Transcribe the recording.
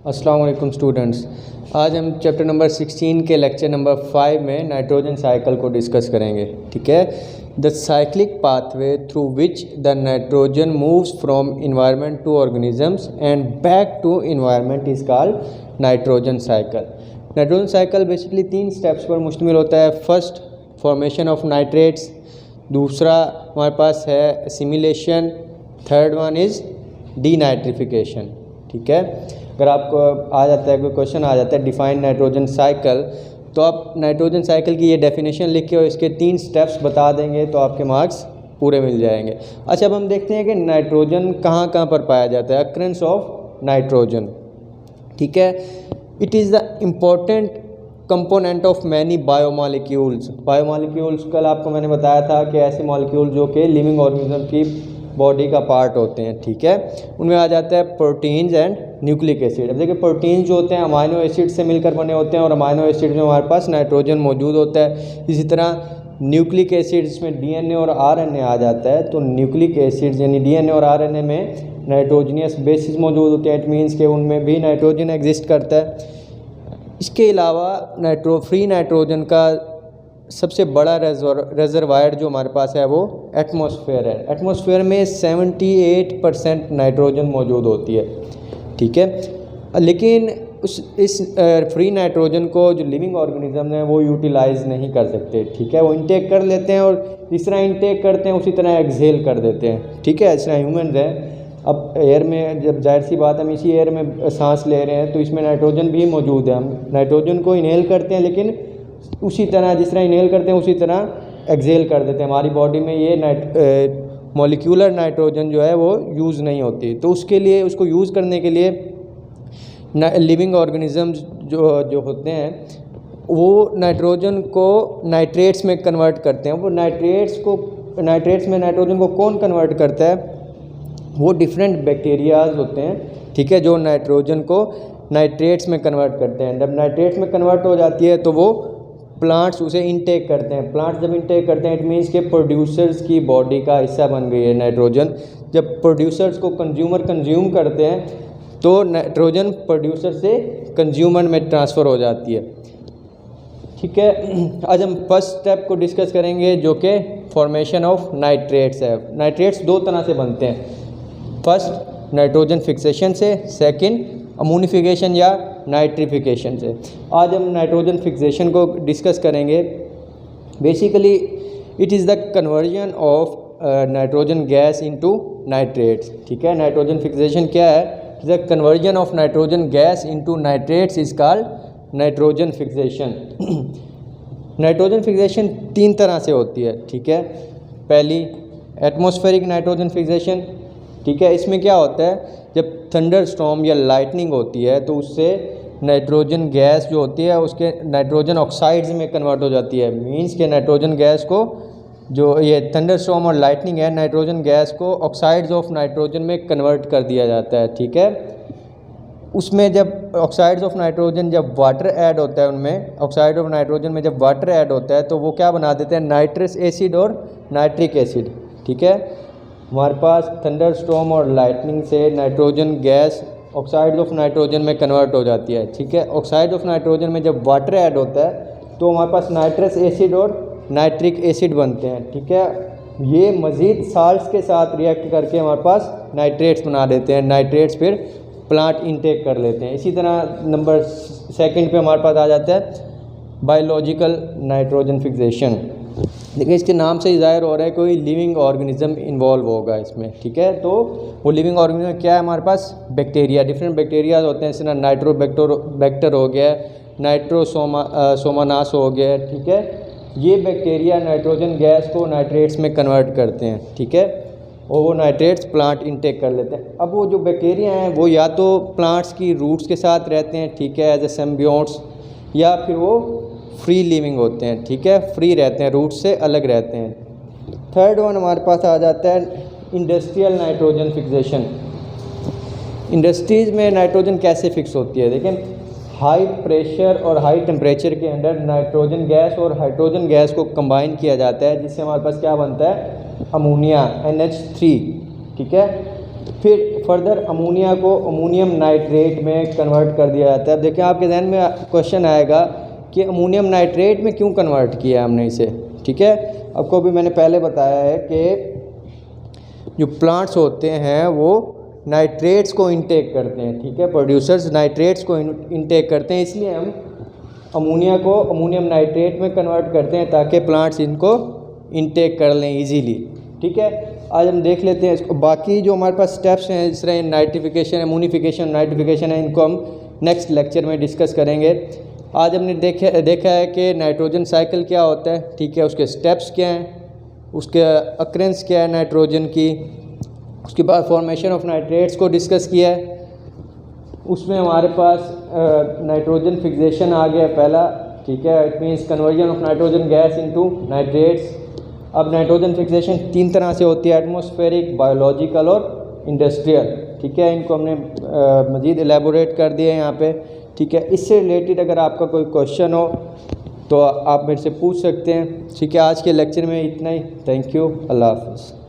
अस्सलाम वालेकुम स्टूडेंट्स। आज हम चैप्टर नंबर 16 के लेक्चर नंबर 5 में नाइट्रोजन साइकिल को डिस्कस करेंगे। ठीक है, the cyclic pathway through which the nitrogen moves from environment to organisms and back to environment is called nitrogen cycle. Nitrogen cycle basically 3 steps पर मुश्तमिल होता है। फर्स्ट, फॉर्मेशन ऑफ नाइट्रेट्स, दूसरा हमारे पास है assimilation, third one is denitrification. ठीक है, अगर आपको आ जाता है कोई क्वेश्चन आ जाता है डिफाइन नाइट्रोजन साइकिल, तो आप नाइट्रोजन साइकिल की ये डेफिनेशन लिख के और इसके 3 स्टेप्स बता देंगे तो आपके मार्क्स पूरे मिल जाएंगे। अच्छा, अब हम देखते हैं कि नाइट्रोजन कहाँ कहाँ पर पाया जाता है। अक्रेंस ऑफ नाइट्रोजन, ठीक है, it is the important component of many biomolecules. Biomolecules कल आपको मैंने बताया था कि ऐसे मॉलिक्यूल जो कि लिविंग ऑर्गेनिज्म की बॉडी का पार्ट होते हैं। ठीक है, उनमें आ जाता है प्रोटीन्स एंड न्यूक्लिक एसिड। अब देखिए, प्रोटीन्स जो होते हैं अमाइनो एसिड से मिलकर बने होते हैं और अमाइनो एसिड में हमारे पास नाइट्रोजन मौजूद होता है। इसी तरह न्यूक्लिक एसिड जिसमें डीएनए और आरएनए आ जाता है, तो न्यूक्लिक एसिड यानी डीएनए और आरएनए में नाइट्रोजनियस बेसिस मौजूद होते हैं। इट मीन्स के उनमें भी नाइट्रोजन एग्जिस्ट करता है। इसके अलावा फ्री नाइट्रोजन का सबसे बड़ा रेजरवायर जो हमारे पास है वो एटमॉस्फेयर है। एटमॉस्फेयर में 78% नाइट्रोजन मौजूद होती है। ठीक है, लेकिन इस फ्री नाइट्रोजन को जो लिविंग ऑर्गेनिज्म है वो यूटिलाइज नहीं कर सकते। ठीक है, वो इंटेक कर लेते हैं और जिस तरह इंटेक करते हैं उसी तरह एक्सहेल कर देते हैं। ठीक है, इस तरह ह्यूमन है, अब एयर में जब जाहिर सी बात हम इसी एयर में सांस ले रहे हैं तो इसमें नाइट्रोजन भी मौजूद है। हम नाइट्रोजन को इनहेल करते हैं, लेकिन उसी तरह जिस तरह इनहेल करते हैं उसी तरह एक्सहेल कर देते हैं। हमारी बॉडी में ये मॉलिक्यूलर नाइट्रोजन जो है वो यूज़ नहीं होती, तो उसके लिए उसको यूज़ करने के लिए लिविंग ऑर्गेनिजम्स जो होते हैं वो नाइट्रोजन को नाइट्रेट्स में कन्वर्ट करते हैं। वो नाइट्रेट्स में नाइट्रोजन को कौन कन्वर्ट करता है? वो डिफरेंट बैक्टीरियाज होते हैं। ठीक है, जो नाइट्रोजन को नाइट्रेट्स में कन्वर्ट करते हैं। जब नाइट्रेट्स में कन्वर्ट हो जाती है तो वो प्लांट्स उसे इंटेक करते हैं। प्लांट्स जब इंटेक करते हैं इट मीन्स के प्रोड्यूसर्स की बॉडी का हिस्सा बन गई है नाइट्रोजन। जब प्रोड्यूसर्स को कंज्यूमर कंज्यूम करते हैं तो नाइट्रोजन प्रोड्यूसर से कंज्यूमर में ट्रांसफ़र हो जाती है। ठीक है, आज हम फर्स्ट स्टेप को डिस्कस करेंगे जो कि फॉर्मेशन ऑफ नाइट्रेट्स है। नाइट्रेट्स 2 तरह से बनते हैं। फर्स्ट नाइट्रोजन फिक्सेशन से, सेकंड अमोनिफिकेशन या नाइट्रिफिकेशन से। आज हम नाइट्रोजन फिक्सेशन को डिस्कस करेंगे। Basically it is the conversion of nitrogen gas into nitrates. ठीक है, नाइट्रोजन फिक्सेशन क्या है? The conversion of nitrogen gas into nitrates is called nitrogen fixation. Nitrogen fixation 3 तरह से होती है। ठीक है, पहली एटमॉस्फेरिक नाइट्रोजन फिक्सेशन। ठीक है, इसमें क्या होता है, जब थंडर स्टॉर्म या लाइटनिंग होती है तो उससे नाइट्रोजन गैस जो होती है उसके नाइट्रोजन ऑक्साइड्स में कन्वर्ट हो जाती है। मींस के नाइट्रोजन गैस को, जो ये थंडर स्टॉर्म और लाइटनिंग है, नाइट्रोजन गैस को ऑक्साइड्स ऑफ नाइट्रोजन में कन्वर्ट कर दिया जाता है। ठीक है, उसमें जब ऑक्साइड्स ऑफ नाइट्रोजन, जब वाटर ऐड होता है, उनमें ऑक्साइड ऑफ नाइट्रोजन में जब वाटर ऐड होता है तो वो क्या बना देते हैं? नाइट्रस एसिड और नाइट्रिक एसिड। ठीक है, हमारे पास थंडर स्टॉर्म और लाइटनिंग से nitrogen gas oxide of nitrogen में कन्वर्ट हो जाती है। ठीक है, ऑक्साइड ऑफ नाइट्रोजन में जब वाटर ऐड होता है तो हमारे पास नाइट्रस एसिड और नाइट्रिक एसिड बनते हैं। ठीक है, ये मज़ीद साल्ट्स के साथ रिएक्ट करके हमारे पास नाइट्रेट्स बना देते हैं। नाइट्रेट्स फिर प्लांट इंटेक कर लेते हैं। इसी तरह नंबर 2 पे हमारे पास आ जाता है बायोलॉजिकल नाइट्रोजन फिक्सेशन। देखिए, इसके नाम से ही ज़ाहिर हो रहा है कोई लिविंग ऑर्गेनिज्म इन्वॉल्व होगा इसमें। ठीक है, तो वो लिविंग ऑर्गेनिज्म क्या है? हमारे पास बैक्टीरिया, डिफरेंट बैक्टीरिया होते हैं। जैसे नाइट्रोबैक्टर हो गया, नाइट्रोसोमानास हो गया। ठीक है, ये बैक्टीरिया नाइट्रोजन गैस को नाइट्रेट्स में कन्वर्ट करते हैं। ठीक है, और वो नाइट्रेट्स प्लांट इंटेक कर लेते हैं। अब वो जो बैक्टीरिया हैं वो या तो प्लांट्स की रूट्स के साथ रहते हैं, ठीक है, एज ए सिम्बियोट्स, या फिर वो फ्री लिविंग होते हैं। ठीक है, फ्री रहते हैं, रूट से अलग रहते हैं। थर्ड वन हमारे पास आ जाता है इंडस्ट्रियल नाइट्रोजन फिक्सेशन। इंडस्ट्रीज़ में नाइट्रोजन कैसे फिक्स होती है? देखें, हाई प्रेशर और हाई टेम्परेचर के अंदर नाइट्रोजन गैस और हाइड्रोजन गैस को कंबाइन किया जाता है, जिससे हमारे पास क्या बनता है? Ammonia, NH3। ठीक है, फिर फर्दर अमोनिया को अमोनियम नाइट्रेट में कन्वर्ट कर दिया जाता है। अब देखिए आपके ध्यान में क्वेश्चन आएगा कि अमोनियम नाइट्रेट में क्यों कन्वर्ट किया हमने इसे, ठीक है। आपको भी मैंने पहले बताया है कि जो प्लांट्स होते हैं वो नाइट्रेट्स को इनटेक करते हैं, ठीक है। प्रोड्यूसर्स नाइट्रेट्स को इनटेक करते हैं, इसलिए हम अमोनिया को अमोनियम नाइट्रेट में कन्वर्ट करते हैं ताकि प्लांट्स इनको इनटेक कर लें इजीली, ठीक है। आज हम देख लेते हैं इसको। बाकी जो हमारे पास स्टेप्स हैं जिस तरह नाइट्रिफिकेशन, अमोनिफिकेशन, नाइट्रिफिकेशन है, इनको हम नेक्स्ट लेक्चर में डिस्कस करेंगे। आज हमने देखा है कि नाइट्रोजन साइकिल क्या होता है, ठीक है, उसके स्टेप्स क्या हैं, उसके अक्रेंस क्या है नाइट्रोजन की, उसके बाद फॉर्मेशन ऑफ नाइट्रेट्स को डिस्कस किया है। उसमें हमारे पास नाइट्रोजन फिक्सेशन आ गया पहला, ठीक है, it means conversion of nitrogen gas into nitrates. अब नाइट्रोजन फिक्सेशन 3 तरह से होती है, एटमॉस्फेरिक, बायोलॉजिकल और इंडस्ट्रियल, ठीक है। इनको हमने मज़ीद एलेबोरेट कर दिया है यहाँ पे, ठीक है। इससे रिलेटेड अगर आपका कोई क्वेश्चन हो तो आप मेरे से पूछ सकते हैं, ठीक है। आज के लेक्चर में इतना ही। थैंक यू, अल्लाह हाफ़िज़।